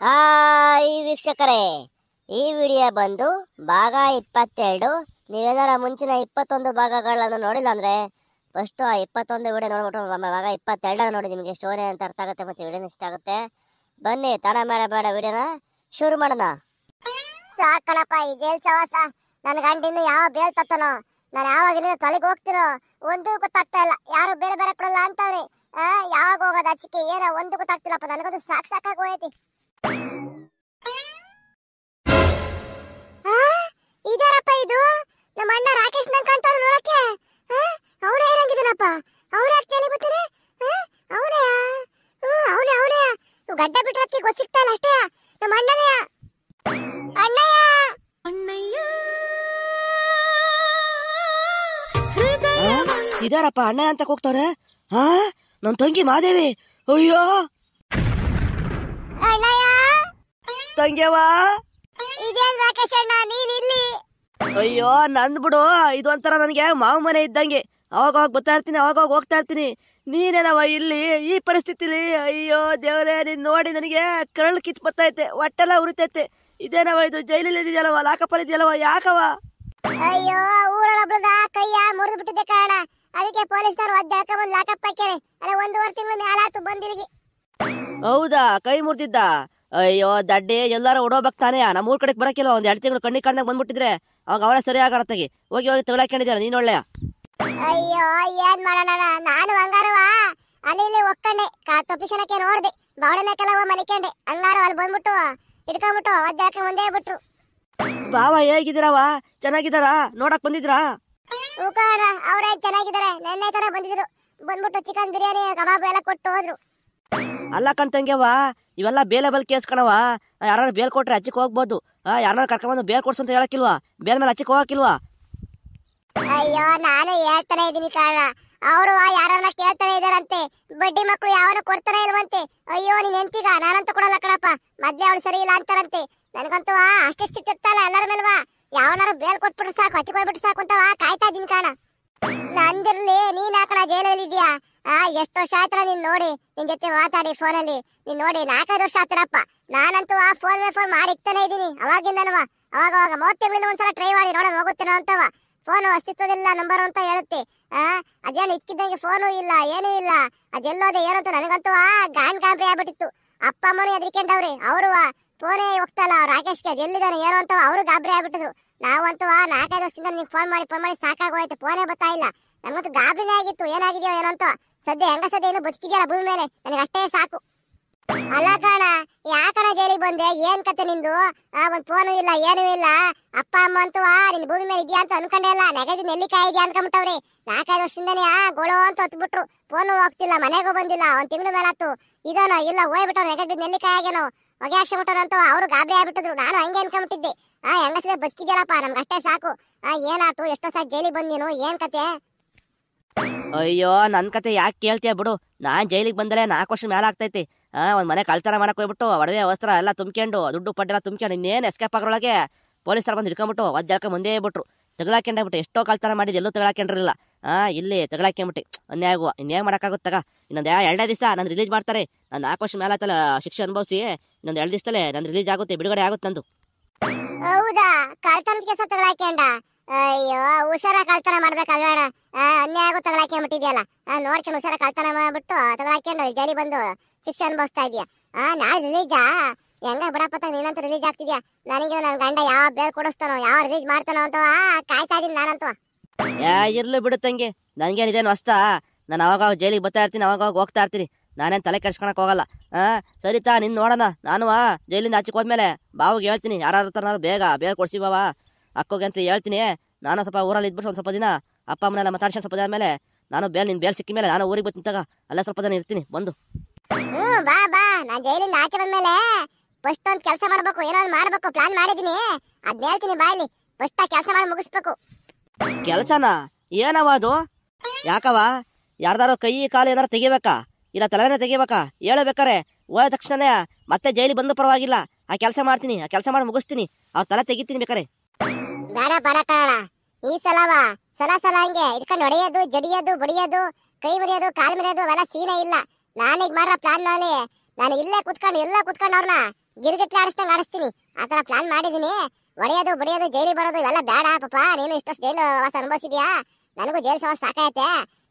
Hi ವೀಕ್ಷಕರೇ, ಈ video ಬಂದು ಭಾಗ 22. ನೀವೆಲ್ಲರ ಮುಂಚಿನ 21 ಭಾಗಗಳನ್ನು ನೋಡಿಲ್ಲ ಅಂದರೆ ಫಸ್ಟು ಆ 21 ವಿಡಿಯೋ ನೋಡ್ಬಿಟ್ಟು ಭಾಗ 22 ನೋಡಿ. ನಿಮಗೆ ಸ್ಟೋರಿ ಅಂತ ಅರ್ಥ ಆಗುತ್ತೆ ಮತ್ತು ವಿಡಿಯೋನ ಇಷ್ಟ ಆಗುತ್ತೆ. ಬನ್ನಿ, ತಡ ಮಾಡಬೇಡ, ವಿಡಿಯೋನ ಶುರು ಮಾಡೋಣ. ಸಾಕಣಪ್ಪ ಈ ಜೈಲ್ ಸವಾಸ. ನನ್ನ ಗಂಡಿನ್ನು ಯಾವ ಬೇಲ್ ತತ್ತನೋ, ನಾನು ಯಾವಾಗ ಇಲ್ಲಿಂದ ತೊಲೆಗೆ ಹೋಗ್ತೀನೋ ಒಂದು ಗೊತ್ತಾಗ್ತಾ ಇಲ್ಲ. ಯಾರು ಬೇರೆ ಬೇರೆ ಕೊಡಲ್ಲ ಅಂತವ್ರಿ. ಯಾವಾಗ ಹೋಗೋದು ಅಚ್ಚಿಕೆ ಏನೋ ಒಂದು ಗೊತ್ತಾಗ್ತಿಲ್ಲಪ್ಪ. ನನಗಂತೂ ಸಾಕಾಗಿ ಹೋಯ್ತಿ. ಇದಾರಪ್ಪ ಇದು ನಮ್ಮ ಅಣ್ಣ ರಾಕೇಶ್ ನಂಗೆ ಕಾಣ್ತಾರ ನೋಡಕ್ಕೆ. ಅವನೇ ಏನಾಗಿದ್ದಾನಪ್ಪ, ಅವನೇ ಆಕ್ಚುಲಿ ಬರ್ತಾನೆ. ಅವನೇ ಅವನೇ ಗಡ್ಡ ಬಿಟ್ರಕ್ಕೆ ಗೊತ್ತಿಗ್ತಾ ಇಲ್ಲ ಅಷ್ಟೇ. ನಮ್ಮ ಅಣ್ಣನೇ ಅಣ್ಣಯ್ಯ ಇದಾರಪ್ಪ ಅಣ್ಣ ಅಂತ ಹೋಗ್ತವ್ರೆ. ನನ್ ತಂಗಿ ಮಾದೇವಿ. ಅಯ್ಯೋ ಅಣ್ಣಯ್ಯ ತಂಗ್ಯವಾ, ಇದೇನ್ ರಾಕೇಶ್ ಅಣ್ಣ ನೀನ್ ಇಲ್ಲಿ? ಅಯ್ಯೋ ನಂದ್ ಬಿಡು, ಇದು ಒಂಥರ ನನಗೆ ಮಾವ ಮನೆ ಇದ್ದಂಗೆ. ಅವಾಗ ಬರ್ತಾ ಇರ್ತೀನಿ, ಅವಾಗ ಹೋಗ್ತಾ ಇರ್ತೀನಿ. ನೀನೇನವ ಇಲ್ಲಿ ಈ ಪರಿಸ್ಥಿತಿಲಿ? ಅಯ್ಯೋ ದೇವರೇ, ನೀನ್ ನೋಡಿ ನನಗೆ ಕರಳು ಕಿತ್ ಬರ್ತೈತೆ, ಹೊಟ್ಟೆಲ್ಲ ಉರಿತೈತೆ. ಇದೇನವ ಇದು? ಜೈಲಲ್ಲಿ ಇದೆಯಲ್ಲವ, ಲಾಕಪ್ಪಲ್ಲಿ ಇದೆಯಲ್ಲವ, ಯಾಕವ? ಅಯ್ಯೋ ಊರೊಬ್ಬಳದ ಕೈಯ ಮುರಿದು ಬಿಟ್ಟಿದ್ದೆ ಕಾರಣ, ಅದಕ್ಕೆ ಪೊಲೀಸರು ಒದ್ದಾಕ ಬಂದು ಲಾಕಪ್ ಹಾಕ್ಯಾರೆ. ಅಲ್ಲ 1.5 ತಿಂಗಳು ಮೇಲಾತು ಬಂದಿಲ್ಲಿಗೆ. ಹೌದಾ? ಕೈ ಮುರಿದಿದ್ದ? ಅಯ್ಯೋ ದಡ್ಡಿ, ಎಲ್ಲಾರು ಓಡೋಗ್ತಾನೆ. ನಮ್ಮ ಊರ್ ಕಡೆಗೆ ಬರಕಿಲ್ಲ. 1-2 ತಿಂಗಳು ಕಣ್ಣಿಗೆ ಕಾಣ್ದಾಗ ಬಂದ್ಬಿಟ್ಟಿದ್ರೆ ಅವಾಗ ಅವರೇ ಸರಿ ಆಗರತ್ತಾಗಿ ಹೋಗಿ ತಗೊಳಕೊಂಡಿದ್ಯಲ್ಲ ನೀನ್ ಒಳ್ಳೆಯ. ಅಯ್ಯೋ ಏನ್ ಮಾಡೋಣ, ನಾನು ಹಂಗಾರವ ಅಲ್ಲಿ ಇಲ್ಲಿ ಒಕ್ಕಂಡೆ ತಪ್ಪಿಸಣಕ್ಕೆ ನೋಡ್ದೆ. ಬಾವಡೆ ಮೇಕೆಲ್ಲ ಮಲಿಕೊಂಡೆ. ಹಂಗಾರು ಅಲ್ಲಿ ಬಂದ್ಬಿಟ್ಟು ಇಟ್ಕೊಂಡ್ಬಿಟ್ಟು ಒದ್ದಾಕ ಮುಂದೆ ಬಿಟ್ರು. ಬಾವ ಹೇಗಿದ್ದೀರವ? ಚೆನ್ನಾಗಿದ್ದಾರಾ? ನೋಡಕ್ ಬಂದಿದ್ರಾ? ಕಾಣ ಅವರೇ ಚೆನ್ನಾಗಿದ್ದಾರೆ. ನೆನ್ನೆ ತರ ಬಂದಿದ್ರು. ಬಂದ್ಬಿಟ್ಟು ಚಿಕನ್ ಬಿರಿಯಾನಿ ಕಬಾಬ್ ಎಲ್ಲ ಕೊಟ್ಟು ಹೋದ್ರು. ಅಲ್ಲ ಕಣ್ತಂಗ್ಯವ, ಇವೆಲ್ಲ ಬೇಲೆ ಬಲ್ ಕೇಸ್ ಕಣವ. ಯಾರು ಬೇಲ್ ಕೊಟ್ರೆ ಹಚ್ಚಿಕ್ ಹೋಗ್ಬೋದು. ಯಾರು ಕರ್ಕೊಂಡ್ಬಂದು ಬೇಲ್ ಕೊಡ್ಸು ಅಂತ ಹೇಳಕ್ಕಿಲ್ವಾ? ಬೇಲ್ ಮೇಲೆ ಹಚ್ಚಿಕ್ ಹೋಗಕ್ಕಿಲ್ವಾ? ಅಯ್ಯೋ ನಾನು ಹೇಳ್ತಾನೆ ಇದೀನಿ ಕಾರಣ, ಅವರು ಯಾರನ್ನ ಕೇಳ್ತಾನೆ ಇದಾರಂತೆ. ಬಡ್ಡಿ ಮಕ್ಕಳು ಯಾವನು ಕೊಡ್ತಾನೆ ಇಲ್ವಂತೆ. ಅಯ್ಯೋ ನೀನ್ ಎಂತಿಗ ನಾನಂತ ಕೊಡಲ್ಲ ಕಣಪ್ಪ, ಮೊದ್ಲೇ ಅವಳು ಸರಿ ಇಲ್ಲ ಅಂತಾರಂತೆ. ನನಗಂತೂ ಅಷ್ಟೇ ಸಿಕ್ತಿರ್ತಲ್ಲ ಎಲ್ಲರ ಮೇಲ್ವಾ. ಯಾವನಾರು ಬೇಲ್ ಕೊಟ್ಬಿಟ್ರು ಸಾಕು, ಹಚ್ಚಿಕ್ ಹೋಗ್ಬಿಟ್ರು ಸಾಕು ಅಂತವ ಕಾಯ್ತಾ ಇದೀನಿ ಕಾಣ. ನಂದಿರ್ಲಿ, ನೀನ್ ಹಾಕಣ ಜೈಲಲ್ಲಿ ಇದೆಯಾ? ಎಷ್ಟು ವರ್ಷ ಆಯ್ತಲ್ಲ ನೀನ್ ನೋಡಿ, ನಿನ್ ಜೊತೆ ಮಾತಾಡಿ ಫೋನಲ್ಲಿ. ನೀನ್ ನೋಡಿ 4-5 ವರ್ಷ ಆತನಪ್ಪ. ನಾನಂತೂ ಫೋನ್ ಮೇಲೆ ಫೋನ್ ಮಾಡಿ ಇಕ್ತಾನೆ ಇದೀನಿ ಅವಾಗಿಂದನವ. ಅವಾಗ 30 ತಿಂಗಳಿಂದ ಒಂದ್ಸಲ ಟ್ರೈ ಮಾಡಿ ನೋಡೋಣ ಹೋಗುತ್ತೇನೋ ಅಂತವ. ಫೋನು ಅಸ್ತಿತ್ವದಿಲ್ಲ ನಂಬರ್ ಅಂತ ಹೇಳುತ್ತೆ. ಅದೇನು ಇಕ್ಕಿದ್ದಂಗೆ ಫೋನು ಇಲ್ಲ, ಏನೂ ಇಲ್ಲ. ಅದೆಲ್ಲೋದೆ ಏನು ಅಂತ ನನಗಂತೂ ಗಾಂಬ್ರಿ ಆಗ್ಬಿಟ್ಟಿತ್ತು. ಅಪ್ಪ ಅಮ್ಮನೂ ಎದ್ರಿಕೊಂಡವ್ರಿ. ಅವರು ಫೋನೇ ಹೋಗ್ತಲ್ಲ ರಾಕೇಶ್ಗೆ, ಅದೆಲ್ಲಿದ್ದಾನೆ ಏನು ಅಂತ ಅವರು ಗಾಬರಿ ಆಗ್ಬಿಟ್ಟಿದ್ರು. ನಾವಂತೂ 4-5 ವರ್ಷದಿಂದ ನಿಮ್ಗೆ ಫೋನ್ ಮಾಡಿ ಸಾಕಾಗೋಯ್ತು, ಫೋನೇ ಬರ್ತಾ ಇಲ್ಲ. ನಮ್ಮಂತೂ ಗಾಬರಿನೇ ಆಗಿತ್ತು, ಏನಾಗಿದೆಯೋ ಏನೋ ಅಂತ. ಸದ್ಯ ಏನು ಬದುಕಿದ್ಯಲ್ಲ ಭೂಮಿ ಮೇಲೆ, ನನಗೆ ಅಷ್ಟೇ ಸಾಕು. ಅಲ್ಲ ಕಾಣ, ಯಾಕಣ ಜೈಲಿಗೆ ಬಂದೆ? ಏನ್ ಕತೆ ನಿಂದು? ಒಂದ್ ಫೋನು ಇಲ್ಲ, ಏನೂ ಇಲ್ಲ. ಅಪ್ಪ ಅಮ್ಮ ಅಂತೂ ನಿನ್ ಭೂಮಿ ಮೇಲೆ ಇದೆಯಾ ಅಂತ ಅನ್ಕೊಂಡೆ ಇಲ್ಲ. ನೆಗದಿ ನೆಲ್ಲಿಕಾಯಿ ಇದೆಯಾ ಅನ್ಕೊಂಬಿಟ್ಟವ್ರಿ. 4-5 ವರ್ಷದಿಂದನೇ ಗೋಳೋ ಅಂತ ಹೊತ್ಬಿಟ್ರು. ಫೋನು ಹೋಗ್ತಿಲ್ಲ, ಮನೆಗೂ ಬಂದಿಲ್ಲ. 1 ತಿಂಗಳು ಮೇಲಾತು. ಇದನೋ ಇಲ್ಲ ಹೋಗ್ಬಿಟ್ಟವ್ರು, ನೆಗದಿ ನೆಲ್ಲಿಕಾಯಿ ಆಗೇನೋ ಹೊಗೆ ಹಾಕ್ಸ್ಬಿಟ್ಟವ್ರು ಅಂತ ಅವರು ಗಾಬರಿ ಆಗ್ಬಿಟ್ಟಿದ್ರು. ನಾನು ಹಂಗೆ ಅನ್ಕೊಂಬಿಟ್ಟಿದ್ದೆ. ಹೆಂಗಸಿದೆ ಬದುಕಿದ್ಯಲ್ಲಪ್ಪ, ನಮ್ಗೆ ಅಷ್ಟೇ ಸಾಕು. ಏನಾತು? ಎಷ್ಟೋ ಸಾಕು ಜೈಲಿಗೆ ಬಂದ್ ನೀನು? ಏನ್ ಕತೆ? ಅಯ್ಯೋ ನನ್ ಕತೆ ಯಾಕೆ ಕೇಳ್ತೀಯ ಬಿಡು. ನಾನ್ ಜೈಲಿಗೆ ಬಂದರೆ 4 ವರ್ಷ ಮೇಲೆ ಆಗ್ತೈತಿ. ಒಂದ್ ಮನೆ ಕಳ್ತನ ಮಾಡಕ್ ಹೋಗ್ಬಿಟ್ಟು ಒಡವೆ ವಸ್ತ್ರ ಎಲ್ಲ ತುಂಬ್ಕೊಂಡು ದುಡ್ಡು ಪಡ್ಡೆಲ್ಲ ತುಂಬ್ಕೊಂಡು ಇನ್ನೇನು ಎಸ್ಕೇಪ್ ಆಗೋಳಗೆ ಪೊಲೀಸರು ಬಂದು ಹಿಡ್ಕೊಂಬಿಟ್ಟು ಒದ್ದಾಕ ಮುಂದೆ ಬಿಟ್ರು. ತಗೊಳಾಕೊಂಡ್ಬಿಟ್ಟು ಎಷ್ಟೋ ಕಳ್ತನ ಮಾಡಿದ್ ಎಲ್ಲೂ ತಗೊಳಾಕೊಂಡಿರಲಿಲ್ಲ. ಇಲ್ಲಿ ತಗೊಳಾಕೊಂಬಿಟ್ಟು ಅನ್ಯಾಗುವ. ಇನ್ನೇನು ಮಾಡೋಕ್ಕಾಗುತ್ತೆ ತಗ. ಇನ್ನೊಂದು 2 ದಿವಸ ನಾನು ರಿಲೀಸ್ ಮಾಡ್ತಾರೆ. ನಾನು 4 ವರ್ಷ ಮೇಲೆ ಆಯ್ತಲ್ಲ ಶಿಕ್ಷೆ ಅನುಭವಿಸಿ. ಇನ್ನೊಂದು 2 ದಿವಸದಲ್ಲೇ ನಾನು ರಿಲೀಸ್ ಆಗುತ್ತೆ, ಬಿಡುಗಡೆ ಆಗುತ್ತೆ ನಂದು. ಹೌದಾ? ಕಳ್ತನದ ಕೆಲಸ ತಗೊಳಾಕೊಂಡ? ಅಯ್ಯೋ ಹುಷಾರ ಕಳ್ತನ ಮಾಡ್ಬೇಕಲ್ವೇಣ. ಅನ್ಯಾಯ ಆಗೋ ತಗೊಳಾಕೊಂಡ್ಬಿಟ್ಟಿದ್ಯಲ್ಲ. ನೋಡ್ಕೊಂಡು ಹುಷಾರ ಕಳ್ತನ ಮಾಡ್ಬಿಟ್ಟು ತಗೊಳಾಕೊಂಡು ಜೈಲಿ ಬಂದು ಶಿಕ್ಷೆ ಅನುಭವಿಸ್ತಾ ಇದೀಯಾ. ನಾಳೆ ರಿಲೀಜಾ? ಹೆಂಗ ಬಿಡಪ್ಪ, ನೀನಂತೂ ರಿಲೀಸ್ ಆಗ್ತಿದ್ಯಾ. ನನಗೆ ನನ್ನ ಗಂಡ ಯಾವ ಬೇಲ್ ಕೊಡಿಸ್ತಾನೋ, ಯಾವ ರಿಲೀಸ್ ಮಾಡ್ತಾನೋ ಅಂತ ಕಾಯ್ತಾ ಇದೀನಿ ನಾನಂತೂ. ಇರ್ಲಿ ಬಿಡುತ್ತಂಗೆ, ನನಗೇನಿದೇನು ಹೊಸ್ತಾ? ನಾನು ಅವಾಗ ಜೈಲಿಗೆ ಬರ್ತಾ ಇರ್ತೀನಿ, ಅವಾಗ ಹೋಗ್ತಾ ಇರ್ತೀನಿ. ನಾನೇನು ತಲೆ ಕೆಡ್ಸ್ಕೊಳಕ್ ಹೋಗಲ್ಲ. ಸರಿತಾ, ನಿನ್ ನೋಡೋಣ. ನಾನು ಜೈಲಿಂದ ಆಚೆಗೆ ಹೋದ್ಮೇಲೆ ಬಾವಿಗೆ ಹೇಳ್ತೀನಿ, ಯಾರು ತರನಾರು ಬೇಗ ಬೇರೆ ಕೊಡ್ಸಿ ಬಾವ ಅಕ್ಕೋಗೆ ಅಂತ ಹೇಳ್ತೀನಿ. ನಾನು ಸ್ವಲ್ಪ ಊರಲ್ಲಿ ಇದ್ಬಿಟ್ಟು ಒಂದು ಸ್ವಲ್ಪ ದಿನ ಅಪ್ಪ ಅಮ್ಮನೆಲ್ಲ ಮಾತಾಡ್ಸ್ಕೊಂಡು ಸ್ವಲ್ಪ ದಿನ ಆದಮೇಲೆ ನಾನು ನಿನ್ ಬೇಲ್ ಸಿಕ್ಕ ಮೇಲೆ ನಾನು ಊರಿಗೆ ಬರ್ತೀನಿ ತಗ. ಅಲ್ಲೇ ಸ್ವಲ್ಪ ದಿನ ಇರ್ತೀನಿ ಬಂದು. ಬಾ ನಾನ್ ಜೈಲಿಂದ ಆಚೆ ಬಂದ್ಮೇಲೆ ಫಸ್ಟ್ ಒಂದ್ ಕೆಲಸ ಮಾಡ್ಬೇಕು, ಏನೋ ಒಂದು ಮಾಡ್ಬೇಕು ಪ್ಲಾನ್ ಮಾಡಿದೀನಿ. ಅದ್ ಹೇಳ್ತೀನಿ ಬಾಯಲ್ಲಿ. ಫಸ್ಟ್ ಆ ಕೆಲಸ ಮಾಡಿ ಮುಗಿಸ್ಬೇಕು. ಕೆಲಸನಾ? ಏನವ ಅದು? ಯಾಕವ? ಯಾರ್ದಾರೋ ಕೈ ಕಾಲು ಏನಾರು ತೆಗಿಬೇಕಾ? ಇಲ್ಲ ತಲೆನೇ ತೆಗಿಬೇಕಾ? ಹೇಳಬೇಕಾರೆ ಹೋದ ತಕ್ಷಣ ಮತ್ತೆ ಜೈಲಿಗೆ ಬಂದು ಪರವಾಗಿಲ್ಲ, ಆ ಕೆಲಸ ಮಾಡ್ತೀನಿ, ಆ ಕೆಲಸ ಮಾಡಿ ಮುಗಿಸ್ತೀನಿ, ಅವ್ರ ತಲೆ ತೆಗಿತೀನಿ ಬೇಕಾರೆ. ಬೇಡ ಕಾಣ, ಈ ಸಲ ಹಂಗೆ ಇಟ್ಕೊಂಡು ಹೊಡೆಯೋದು, ಜಡಿಯೋದು, ಬಡಿಯೋದು, ಕೈ ಮುರಿಯೋದು, ಕಾಲು ಮುರಿಯೋದು ಅವೆಲ್ಲ ಸೀನೆ ಇಲ್ಲ. ನಾನೀಗ ಮಾಡ್ರ ಪ್ಲಾನ್ ನಲ್ಲಿ ನಾನು ಇಲ್ಲೇ ಕುತ್ಕೊಂಡು ಅವ್ರನ್ನ ಗಿರ್ಗಿಟ್ಲೆ ಆಡಿಸ್ದಂಗ್ ಆಡಿಸ್ತೀನಿ. ಆತರ ಪ್ಲಾನ್ ಮಾಡಿದೀನಿ. ಹೊಡೆಯೋದು ಬಡಿಯೋದು ಜೈಲಿಗೆ ಬರೋದು ಇವೆಲ್ಲ ಬೇಡ ಪಾಪ. ನೀನು ಇಷ್ಟೊಷ್ಟು ಜೈಲು ವಾಸ ಅನುಭವಿಸಿದ್ಯಾ, ನನಗೂ ಜೈಲು ಸವಾಸ ಸಾಕಾಯತೆ.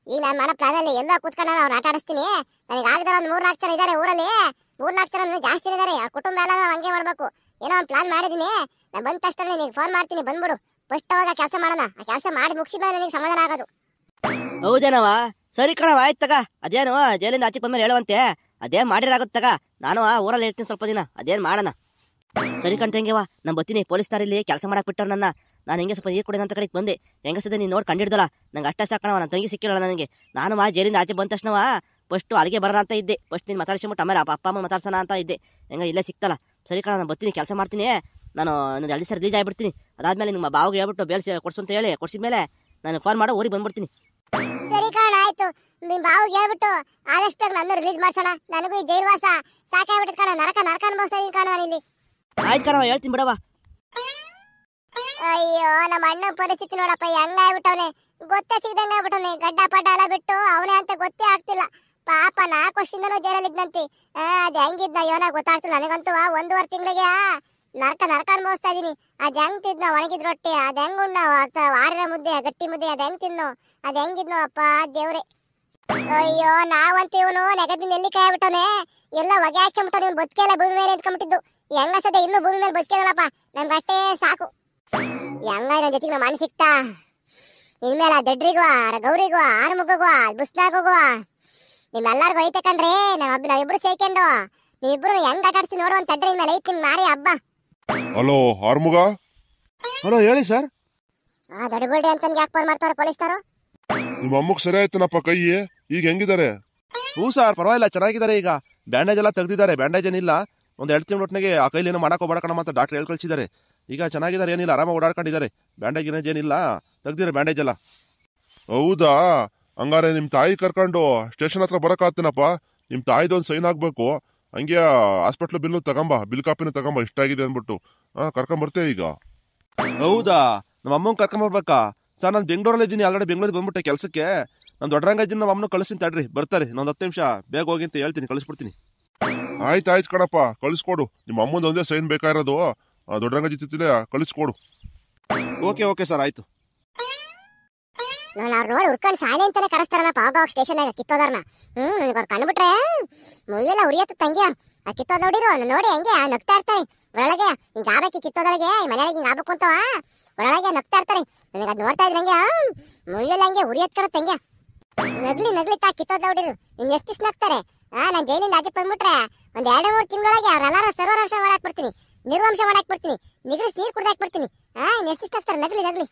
ಈಗ ನಾನು ಮಾಡೋ ಪ್ಲಾನ್ ಅಲ್ಲಿ ಎಲ್ಲೋ ಕೂತ್ಕೊಂಡು ಅವ್ರನ್ನ ಆಟ ಆಡಿಸ್ತೀನಿ. ನನಗೆ ಆಗದ ಒಂದು 3-4 ಜನ ಇದಾರೆ ಊರಲ್ಲಿ, 3-4 ಜನ ಜಾಸ್ತಿ ಇದಾರೆ. ಆ ಕುಟುಂಬ ಎಲ್ಲ ನಾವು ಹಂಗೆ ಮಾಡ್ಬೇಕು. ಏನೋ ಒಂದು ಪ್ಲಾನ್ ಮಾಡಿದೀನಿ. ನಾನು ಬಂದ ತಕ್ಷಣ ನಿನಗೆ ಫೋನ್ ಮಾಡ್ತೀನಿ, ಬಂದ್ಬಿಡು. ಫಸ್ಟ್ ಅವಾಗ ಕೆಲಸ ಮಾಡೋಣ. ಆ ಕೆಲಸ ಮಾಡಿ ಮುಗಿಸಿದ್ಮೇಲೆ ನನಗೆ ಸಮಾಧಾನ ಆಗೋದು. ಹೌದೇನವ? ಸರಿ ಕಣವ, ಆಯ್ತು ತಗ. ಅದೇನು ಜೈಲಿಂದ ಆಚೆ ಬಂದ್ಮೇಲೆ ಹೇಳುವಂತೆ. ಅದೇನ್ ಮಾಡಿರಾಗುತ್ತೆ ತಗ. ನಾನು ಊರಲ್ಲಿ ಇರ್ತೀನಿ ಸ್ವಲ್ಪ ದಿನ, ಅದೇನ್ ಮಾಡೋಣ. ಸರಿ ಕಣ್ತಂಗೆವ, ನಾನು ಬರ್ತೀನಿ. ಪೊಲೀಸ್ನವ್ರು ಕೆಲಸ ಮಾಡಕ್ ಬಿಟ್ಟರು ನನ್ನ. ನಾನು ಹೆಂಗೆ ಸ್ವಲ್ಪ ನೀರು ಕುಡಿಯೋಂತ ಕಡೆಗೆ ಬಂದೆ. ಹೆಂಗಸದೆ ನೀನು ನೋಡಿ ಕಂಡಿಡ್ದಲ್ಲ, ನಂಗೆ ಅಷ್ಟ ಸಾಕಣವ. ನನ್ನ ತಂಗಿ ಸಿಕ್ಕಿಲ್ಲ ನನಗೆ. ನಾನು ಜೈಲಿಂದ ಆಚೆ ಬಂದ ತಕ್ಷಣವ ಫಸ್ಟ್ ಅಲ್ಲಿಗೆ ಬರೋಣ ಅಂತ ಇದ್ದೆ. ಫಸ್ಟ್ ನೀನು ಮಾತಾಡ್ಸಿಬಿಟ್ಟು ಆಮೇಲೆ ಅಪ್ಪ ಅಮ್ಮ ಮಾತಾಡ್ಸೋಣ ಅಂತ ಇದ್ದೆ. ಹೆಂಗ ಇಲ್ಲೇ ಸಿಕ್ತಲ್ಲ. ಸರಿ ಕಣ, ನಾನು ಬರ್ತೀನಿ, ಕೆಲಸ ಮಾಡ್ತೀನಿ. ನಾನು ಇನ್ನೊಂದು 2 ದಿವಸ ರಿಲೀಸ್ ಆಗಿಬಿಡ್ತೀನಿ. ಅದಾದ್ಮೇಲೆ ನಿಮ್ಮ ಬಾವಿಗೆ ಹೇಳ್ಬಿಟ್ಟು ಬೇಲ್ಸಿ ಕೊಡ್ಸು ಅಂತ ಹೇಳಿ ಕೊಡ್ಸಿದ್ಮೇಲೆ ನಾನು ಫೋನ್ ಮಾಡೋ ಊರಿಗೆ ಬಂದ್ಬಿಡ್ತೀನಿ. ಸರಿ ಕಾಣ, ಆಯ್ತು. ನಿಮ್ ಬಾವಿಗೆ ಹೇಳ್ಬಿಟ್ಟು ಆದಷ್ಟು ಬೇಗ ನನ್ನ ರಿಲೀಸ್ ಮಾಡ್ಸೋಣ. ನನಗೂ ಈ ಜೈಲು ವಾಸ ಸಾಕಾಗ್ಬಿಟ್ಟು ಕಾಣ. ನರಕ ಅನುಭವಿಸ್ತಾ ಇದೀನಿ ಕಾಣ ನಾನಿಲ್ಲಿ. ಆಯ್ತು ಕಣವ, ಹೇಳ್ತೀನಿ ಬಿಡವಾ. ಅಯ್ಯೋ, ನಮ್ಮ ಅಣ್ಣ ಪರಿಸ್ಥಿತಿ ನೋಡಪ್ಪ, ಹೆಂಗಾಗ್ಬಿಟ್ಟವನೆ. ಗೊತ್ತೇ ಸಿಗ್ದಂಗೆ ಆಗ್ಬಿಟ್ಟವನೆ. ಗಡ್ಡ ಪಡ್ಡ ಎಲ್ಲ ಬಿಟ್ಟು ಅವನೇ ಅಂತ ಗೊತ್ತೇ ಆಗ್ತಿಲ್ಲ ಪಾಪ. 4 ವರ್ಷದಿಂದನೂ ಜೈಲಲ್ಲಿ ಇದ್ನಂತಿ. ಅದ್ ಹೆಂಗಿದ್ನ ಯೋನ ಗೊತ್ತಾಗ್ತಿಲ್ಲ ನನಗಂತೂ. 1.5 ತಿಂಗಳಿಗೆ ನರಕ ಅನುಭವಿಸ್ತಾ ಇದೀನಿ. ಅದ್ ಹೆಂಗ್ ತಿದ್ನೋ ಒಣಗಿದ ರೊಟ್ಟಿ, ಅದ್ ಹೆಂಗ್ ಉಣ್ಣ ವಾರ ಮುದ್ದೆ, ಗಟ್ಟಿ ಮುದ್ದೆ, ಅದ್ ಹೆಂಗ್ ತಿನ್ನೋ, ಅದ್ ಹೆಂಗಿದ್ನೋ ಅಪ್ಪ ದೇವ್ರೆ. ಅಯ್ಯೋ, ನಾವಂತ ಇವನು ನೆಗದಿಂದ ಎಲ್ಲಿ ಕೈ ಆಗ್ಬಿಟ್ಟವನೆ. ಎಲ್ಲ ಹೊಗೆ ಹಾಕ್ಸ್ಕೊಂಡ್ಬಿಟ್ಟು ಇವ್ನು ಬದುಕೆಲ್ಲ ಭೂಮಿ ಮೇಲೆ ಎದ್ಕೊಂಡ್ಬಿಟ್ಟಿದ್ದು. ಹೆಂಗಸದೆ ಇನ್ನೂ ಭೂಮಿ ಮೇಲೆ ಬದುಕಿರಲ್ಲಪ್ಪ. ನನ್ಗೆ ಅಷ್ಟೇ ಸಾಕು. ಹೆಂಗ ನನ್ನ ಜೊತೆಗೆ ನಮ್ಮ ಅಣ್ಣ ಸಿಕ್ತಾ. ಇನ್ಮೇಲೆ ದಡ್ರಿಗೂ ಗೌರಿಗೂ ಆರ್ಮುಗೂ ಬುಸ್ನಾಗೋಗುವ ನಿಮ್ಮೆಲ್ಲರಿಗೂ ಐತೆ ಕಣ್ರಿ. ನಾವಿಬ್ರು ಸೇರ್ಕೊಂಡು ನೀವಿಬ್ರು ಹೆಂಗ್ ಆಟ ಆಡ್ಸಿ ನೋಡುವಂತ ತಡ್ರಿ. ಮೇಲೆ ಐತಿ ನಿಮ್ ಮಾರಿ ಹಬ್ಬ. ಹಲೋ ಆರ್ಮುಗ. ಹಲೋ, ಹೇಳಿ ಸರ್. ದಡ್ಬಿಡ್ರಿ ಅಂತ ಯಾಕೆ ಫೋನ್ ಮಾಡ್ತಾರ ಪೊಲೀಸರು? ನಿಮ್ಮ ಅಮ್ಮಗ್ ಸರಿ ಆಯ್ತನಪ್ಪ ಕೈ? ಈಗ ಹೆಂಗಿದ್ದಾರೆ? ಹ್ಞೂ ಸರ್, ಪರವಾಗಿಲ್ಲ, ಚೆನ್ನಾಗಿದ್ದಾರೆ. ಈಗ ಬ್ಯಾಂಡೇಜ್ ಎಲ್ಲ ತೆಗ್ದಿದ್ದಾರೆ. ಬ್ಯಾಂಡೇಜ್ ಏನಿಲ್ಲ. ಒಂದು 2 ತಿಂಗಳ ಒಟ್ಟಿಗೆ ಆ ಕೈಲಿ ಏನೋ ಮಾಡಕ್ಕೆ ಹೋಗ್ಬೇಡ ಅಂತ ಡಾಕ್ಟರ್ ಹೇಳಿ ಕಳಿಸಿದ್ದಾರೆ. ಈಗ ಚೆನ್ನಾಗಿದ್ದಾರೆ, ಏನಿಲ್ಲ, ಆರಾಮಾಗಿ ಓಡಾಡ್ಕೊಂಡಿದ್ದಾರೆ. ಬ್ಯಾಂಡೇಜ್ ಏನಿಲ್ಲ, ತೆಗ್ದಿದ್ದಾರೆ ಬ್ಯಾಂಡೇಜ್ ಎಲ್ಲ. ಹೌದಾ? ಹಂಗಾರೆ ನಿಮ್ ತಾಯಿ ಕರ್ಕೊಂಡು ಸ್ಟೇಷನ್ ಹತ್ರ ಬರಕಾಗ್ತೇನಪ್ಪ. ನಿಮ್ ತಾಯಿದೊಂದು ಸೈನ್ ಆಗ್ಬೇಕು. ಹಂಗೆ ಹಾಸ್ಪಿಟ್ಲ್ ಬಿಲ್ ಕಾಪಿನೂ ತಗೊಂಬ, ಇಷ್ಟ ಆಗಿದೆ ಅಂದ್ಬಿಟ್ಟು. ಕರ್ಕೊಂಬರ್ತೇ ಈಗ. ಹೌದಾ? ನಮ್ಮ ಅಮ್ಮಂಗೆ ಕರ್ಕೊಂಬರ್ಬೇಕಾ ಸರ್? ನಾನು ಬೆಂಗಳೂರಲ್ಲಿ ಇದ್ದೀನಿ. ಆಲ್ರೆಡಿ ಬೆಂಗಳೂರಿಗೆ ಬಂದ್ಬಿಟ್ಟೆ ಕೆಲಸಕ್ಕೆ. ನಾನು ದೊಡ್ಡರಂಗಜ್ಜಿನ ನಮ್ಮ ಅಮ್ಮನ ಕಳಿಸ್ತೀನಿ ತಡ್ರಿ, ಬರ್ತಾರೆ. ಇನ್ನೊಂದು 10 ನಿಮಿಷ ಬೇಗ ಹೋಗಿ ಅಂತ ಹೇಳ್ತೀನಿ, ಕಳಿಸ್ಬಿಡ್ತೀನಿ. ಆಯ್ತು ಕಣಪ್ಪ, ಕಳಿಸ್ಕೊಡು. ನಿಮ್ಮ ಅಮ್ಮಂದು ಒಂದೇ ಸೈನ್ ಬೇಕಾಗಿರೋದು. ದೊಡ್ಡರಂಗಜ್ಜಿ ತಿತ್ತಿಲೆ ಕಳಿಸ್ಕೊಡು. ಓಕೆ ಸರ್, ಆಯ್ತು. ಅವ್ರು ನೋಡಿ ಹುಡ್ಕೊಂಡು ಸಾಲಿ ಅಂತಾನೆ ಕರೆಸ್ತಾರನಪ್ಪ ಆಗ ಸ್ಟೇಷನ್ ಕಿತ್ತೋದಾರನ. ಅವ್ರು ಕಂಡುಬಿಟ್ರೆ ಮುಳ್ಳೆಲ್ಲ ಉರಿಯತ್ತ ತಂಗಿ. ಆ ಕಿತ್ತೋದ್ ನೋಡಿರು ನೋಡಿ ಹೆಂಗೆ ನಗ್ತಾ ಇರ್ತಾರೆ ಒಳಗೆ. ಹಿಂಗ ಆಬೇಕಿ ಕಿತ್ತೋದೊಳಗೆ ಮನೆಯಾಗ ಹಿಂಗ ಆಗ್ಬೇಕು ಅಂತವ ಒಳಗೆ ನಗ್ತಾ ಇರ್ತಾರೆ. ನನಗೆ ಅದ್ ನೋಡ್ತಾ ಇದ್ರೆ ಹಂಗೆ ಮುಳ್ಳೆಲ್ಲ ಹಂಗೆ ಉರಿಯತ್ ಕಣತ್ ಹಂಗೆ. ನಗ್ಲಿ ತಾ ಕಿತ್ತೋದ್ ನೋಡಿರು. ಇನ್ ಎಷ್ಟು ದಿವ್ಸ ನಗ್ತಾರೆ. ನಾನ್ ಜೈಲಿಂದ ಆಚೆ ಬಂದ್ಬಿಟ್ರೆ ಒಂದ್ 2-3 ತಿಂಗಳೊಳಗೆ ಅವ್ರೆಲ್ಲಾರು ಸರ್ವನಾಶ ಮಾಡಾಕ್ಬಿಡ್ತೀನಿ, ನಿರ್ವಂಶ ಮಾಡಾಕ್ಬಿಡ್ತೀನಿ, ನಿಗ್ರಿಸಿ ನೀರ್ ಕುಡ್ದಾಕ್ಬಿಡ್ತೀನಿ. ಇನ್ ಎಷ್ಟು ದಿವ್ಸ ನಗ್ತಾರೆ. ನಗ್ಲಿ